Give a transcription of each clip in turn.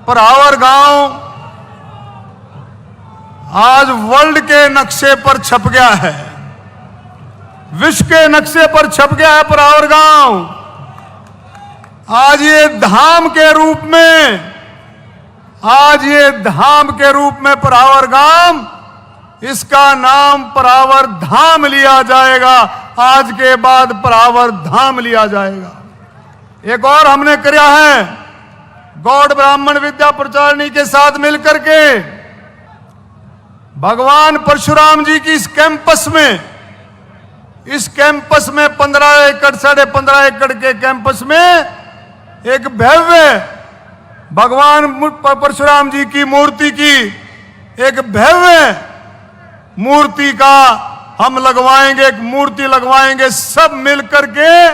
परावर गांव आज वर्ल्ड के नक्शे पर छप गया है, विश्व के नक्शे पर छप गया है परावर गांव। आज ये धाम के रूप में, आज ये धाम के रूप में परावर गांव, इसका नाम परावर धाम लिया जाएगा। आज के बाद परावर धाम लिया जाएगा। एक और हमने किया है, गौड़ ब्राह्मण विद्या प्रचारिणी के साथ मिलकर के भगवान परशुराम जी की इस कैंपस में 15 एकड़ 15.5 एकड़ के कैंपस में एक भव्य भगवान परशुराम जी की मूर्ति की एक भव्य मूर्ति का हम लगवाएंगे, एक मूर्ति लगवाएंगे सब मिलकर के,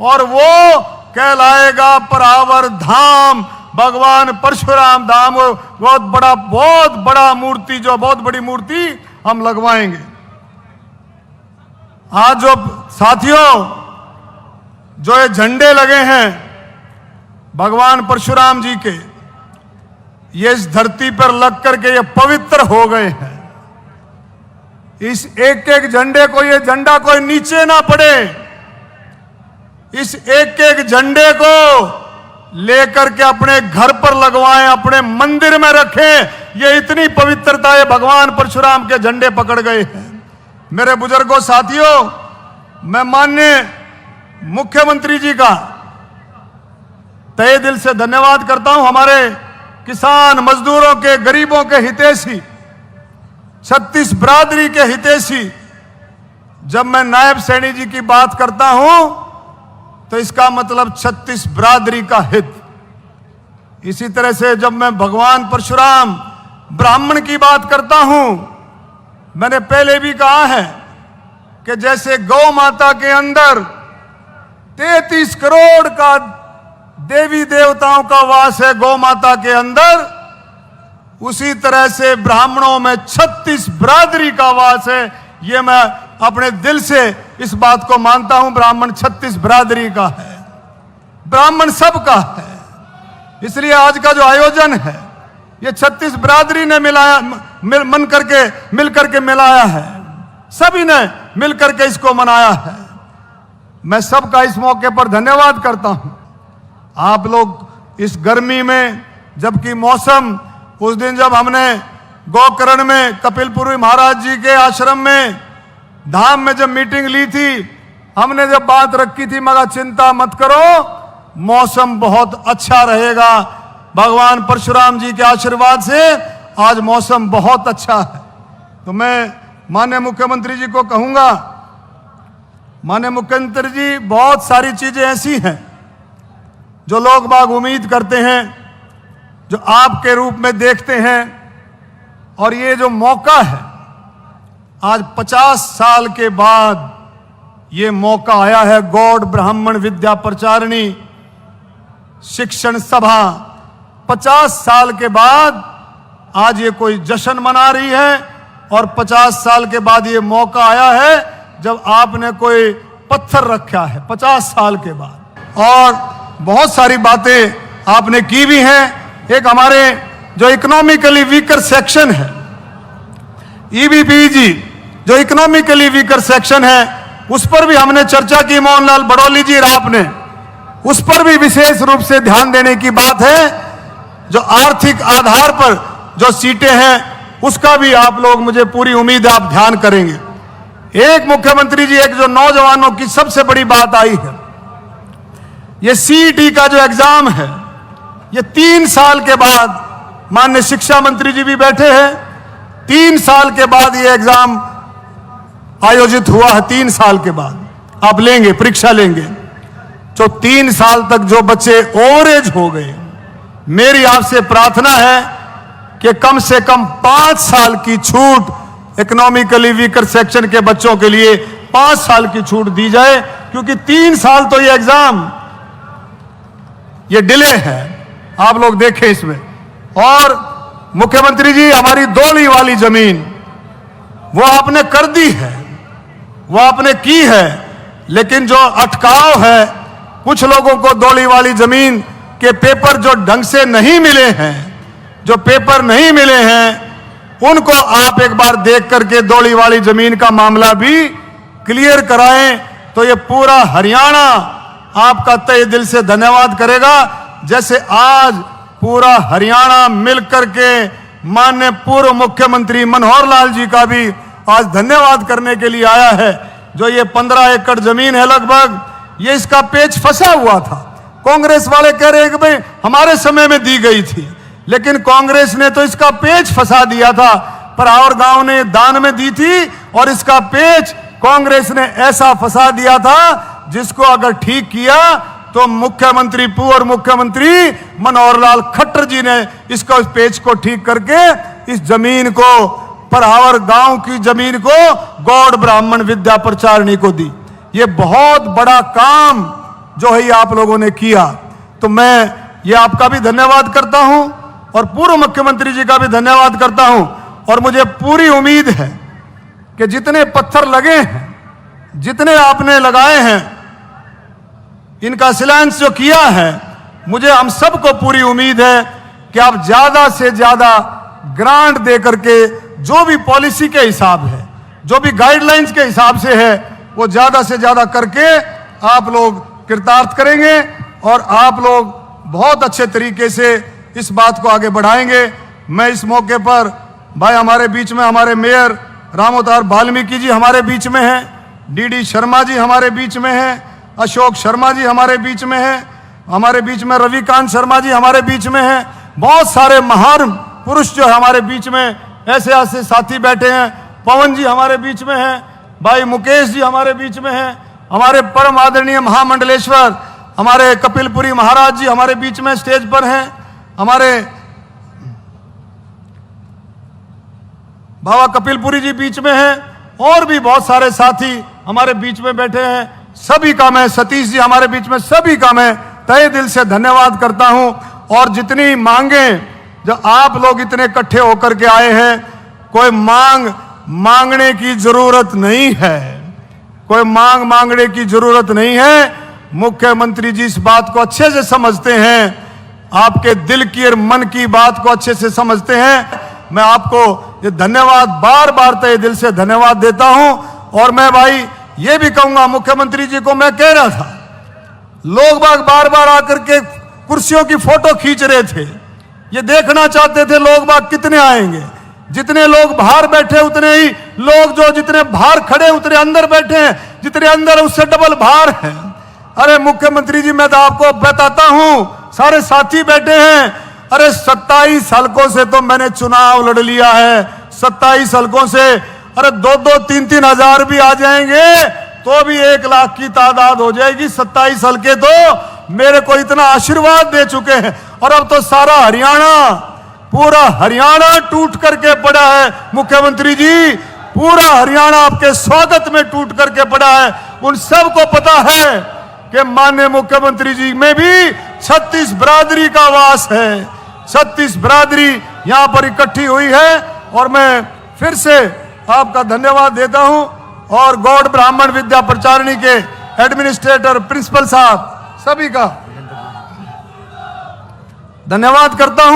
और वो कहलाएगा परावर धाम, भगवान परशुराम धाम। बहुत बड़ा मूर्ति, जो बहुत बड़ी मूर्ति हम लगवाएंगे। आज जो साथियों, जो ये झंडे लगे हैं भगवान परशुराम जी के, ये इस धरती पर लग करके ये पवित्र हो गए हैं। इस एक एक झंडे को, ये झंडा कोई नीचे ना पड़े, इस एक एक झंडे को लेकर के अपने घर पर लगवाएं, अपने मंदिर में रखें। ये इतनी पवित्रता है, भगवान परशुराम के झंडे पकड़ गए हैं। मेरे बुजुर्गों, साथियों, मैं माननीय मुख्यमंत्री जी का तहे दिल से धन्यवाद करता हूं। हमारे किसान मजदूरों के, गरीबों के हितैषी, 36 बिरादरी के हितैषी, जब मैं नायब सैनी जी की बात करता हूं तो इसका मतलब 36 बिरादरी का हित। इसी तरह से जब मैं भगवान परशुराम ब्राह्मण की बात करता हूं, मैंने पहले भी कहा है कि जैसे गौ माता के अंदर 33 करोड़ का देवी देवताओं का वास है गौ माता के अंदर, उसी तरह से ब्राह्मणों में 36 बिरादरी का वास है। ये मैं अपने दिल से इस बात को मानता हूं। ब्राह्मण 36 बिरादरी का है, ब्राह्मण सबका है। इसलिए आज का जो आयोजन है, ये 36 बिरादरी ने मिल करके मिलाया है, सभी ने मिलकर के इसको मनाया है। मैं सबका इस मौके पर धन्यवाद करता हूं। आप लोग इस गर्मी में, जबकि मौसम, उस दिन जब हमने गोकर्ण में कपिलपुरी महाराज जी के आश्रम में धाम में जब मीटिंग ली थी, हमने जब बात रखी थी, मगर चिंता मत करो, मौसम बहुत अच्छा रहेगा। भगवान परशुराम जी के आशीर्वाद से आज मौसम बहुत अच्छा है। तो मैं माननीय मुख्यमंत्री जी को कहूंगा, माननीय मुख्यमंत्री जी, बहुत सारी चीजें ऐसी हैं जो लोग बाग उम्मीद करते हैं, जो आपके रूप में देखते हैं, और ये जो मौका है, आज 50 साल के बाद ये मौका आया है। गौड़ ब्राह्मण विद्या प्रचारिणी शिक्षण सभा 50 साल के बाद आज ये कोई जश्न मना रही है, और 50 साल के बाद ये मौका आया है जब आपने कोई पत्थर रखा है 50 साल के बाद। और बहुत सारी बातें आपने की भी हैं। एक हमारे जो इकोनॉमिकली वीकर सेक्शन है, ईबीपीजी, जो इकोनॉमिकली वीकर सेक्शन है, उस पर भी हमने चर्चा की। मोहनलाल बड़ौली जी और आपने उस पर भी विशेष रूप से ध्यान देने की बात है। जो आर्थिक आधार पर जो सीटें हैं, उसका भी आप लोग, मुझे पूरी उम्मीद है, आप ध्यान करेंगे। एक मुख्यमंत्री जी, एक जो नौजवानों की सबसे बड़ी बात आई है, ये सीईटी का जो एग्जाम है, ये 3 साल के बाद, माननीय शिक्षा मंत्री जी भी बैठे हैं, 3 साल के बाद ये एग्जाम आयोजित हुआ है। 3 साल के बाद आप लेंगे, परीक्षा लेंगे। जो 3 साल तक जो बच्चे ओवरेज हो गए, मेरी आपसे प्रार्थना है कि कम से कम 5 साल की छूट इकोनॉमिकली वीकर सेक्शन के बच्चों के लिए 5 साल की छूट दी जाए, क्योंकि 3 साल तो ये एग्जाम, ये डिले है। आप लोग देखें इसमें। और मुख्यमंत्री जी, हमारी दोली वाली जमीन वो आपने कर दी है, वो आपने की है, लेकिन जो अटकाव है, कुछ लोगों को दोली वाली जमीन के पेपर जो ढंग से नहीं मिले हैं, जो पेपर नहीं मिले हैं उनको आप एक बार देख करके दौड़ी वाली जमीन का मामला भी क्लियर कराएं, तो ये पूरा हरियाणा आपका तहे दिल से धन्यवाद करेगा। जैसे आज पूरा हरियाणा मिलकर के माननीय पूर्व मुख्यमंत्री मनोहर लाल जी का भी आज धन्यवाद करने के लिए आया है। जो ये 15 एकड़ जमीन है लगभग, ये इसका पेच फंसा हुआ था। कांग्रेस वाले कह रहे हैं कि भाई हमारे समय में दी गई थी, लेकिन कांग्रेस ने तो इसका पेच फंसा दिया था, पर और गांव ने दान में दी थी और इसका पेच कांग्रेस ने ऐसा फंसा दिया था जिसको अगर ठीक किया तो मुख्यमंत्री पूर्व मुख्यमंत्री मनोहर लाल खट्टर जी ने इसको इस पेच को ठीक करके इस जमीन को परहावर गांव की जमीन को गौड़ ब्राह्मण विद्या प्रचारिणी को दी। ये बहुत बड़ा काम जो है आप लोगों ने किया, तो मैं ये आपका भी धन्यवाद करता हूं और पूर्व मुख्यमंत्री जी का भी धन्यवाद करता हूं। और मुझे पूरी उम्मीद है कि जितने पत्थर लगे हैं, जितने आपने लगाए हैं, इनका शिलान्यास जो किया है, मुझे हम सबको पूरी उम्मीद है कि आप ज्यादा से ज्यादा ग्रांट दे करके जो भी पॉलिसी के हिसाब है, जो भी गाइडलाइंस के हिसाब से है, वो ज्यादा से ज्यादा करके आप लोग कृतार्थ करेंगे और आप लोग बहुत अच्छे तरीके से इस बात को आगे बढ़ाएंगे। मैं इस मौके पर भाई हमारे बीच में हमारे मेयर रामोतार वाल्मीकि जी हमारे बीच में हैं, डीडी शर्मा जी हमारे बीच में हैं, अशोक शर्मा जी हमारे बीच में हैं, हमारे बीच में रविकांत शर्मा जी हमारे बीच में हैं, बहुत सारे महान पुरुष जो हमारे बीच में ऐसे ऐसे साथी बैठे हैं। पवन जी हमारे बीच में हैं, भाई मुकेश जी हमारे बीच में हैं, हमारे परम आदरणीय महामंडलेश्वर हमारे कपिलपुरी महाराज जी हमारे बीच में स्टेज पर हैं, हमारे बाबा कपिलपुरी जी बीच में हैं, और भी बहुत सारे साथी हमारे बीच में बैठे हैं। सभी का मैं, सतीश जी हमारे बीच में, सभी का मैं तहे दिल से धन्यवाद करता हूं। और जितनी मांगे जो आप लोग इतने इकट्ठे होकर के आए हैं, कोई मांगने की जरूरत नहीं है, कोई मांगने की जरूरत नहीं है। मुख्यमंत्री जी इस बात को अच्छे से समझते हैं, आपके दिल की और मन की बात को अच्छे से समझते हैं। मैं आपको ये धन्यवाद बार बार तहे दिल से धन्यवाद देता हूं। और मैं भाई ये भी कहूंगा, मुख्यमंत्री जी को मैं कह रहा था, लोग बार बार आकर के कुर्सियों की फोटो खींच रहे थे, ये देखना चाहते थे लोग बाग कितने आएंगे। जितने लोग बाहर बैठे उतने ही लोग, जो जितने बाहर खड़े उतने अंदर बैठे हैं, जितने अंदर उससे डबल बाहर है। अरे मुख्यमंत्री जी मैं तो आपको बताता हूं, सारे साथी बैठे हैं, अरे 27 हलकों से तो मैंने चुनाव लड़ लिया है, 27 हलकों से। अरे 2-2, 3-3 हजार भी आ जाएंगे तो भी 1 लाख की तादाद हो जाएगी। 27 हलके तो मेरे को इतना आशीर्वाद दे चुके हैं, और अब तो सारा हरियाणा, पूरा हरियाणा टूट करके पड़ा है। मुख्यमंत्री जी पूरा हरियाणा आपके स्वागत में टूट करके पड़ा है। उन सबको पता है कि माननीय मुख्यमंत्री जी में भी 36 बिरादरी का वास है, 36 बिरादरी यहां पर इकट्ठी हुई है। और मैं फिर से आपका धन्यवाद देता हूं और गौड़ ब्राह्मण विद्या प्रचारिणी के एडमिनिस्ट्रेटर, प्रिंसिपल साहब, सभी का धन्यवाद करता हूं।